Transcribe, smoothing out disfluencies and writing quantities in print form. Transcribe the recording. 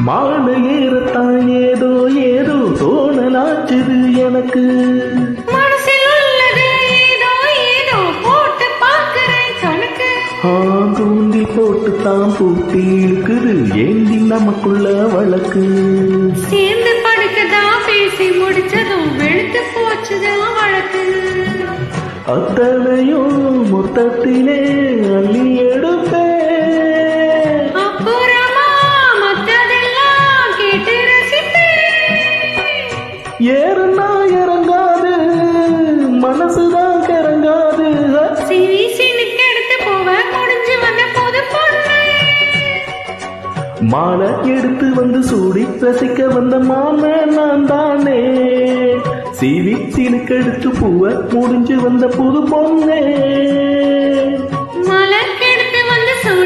மாலை ஏறத்தான் ஏதோ ஏதோ தோணலாச்சுது எனக்கு. மனசில் உள்ளது ஏதோ ஏதோ போட்டு பார்க்கிறேன் கணக்கு. தூண்டி போட்டு தான் பூட்டி இருக்குது ஏந்தி நமக்குள்ள வழக்கு. சேர்ந்து படுக்கதான் பேசி முடிச்சதும் வெளுத்து போச்சுதான் வழக்கு. அத்தனையும் மொத்தத்திலே அள்ளி எடுப்பேன். அப்புறமா மற்றதெல்லாம் கேட்டு ரசிப்பேன். ஏறுனா இறங்காது மனசுதான் கிறங்காது. சிரிசினுக்கு எடுத்து போவ முடிஞ்சு வந்த போது பொண்ணு. மாலை எடுத்து வந்து சூடி ரசிக்க வந்த மாமன் நான் தானே. சீவி சீனுக்கு எடுத்து பூவ முடிஞ்சு வந்த புது பொண்ணே.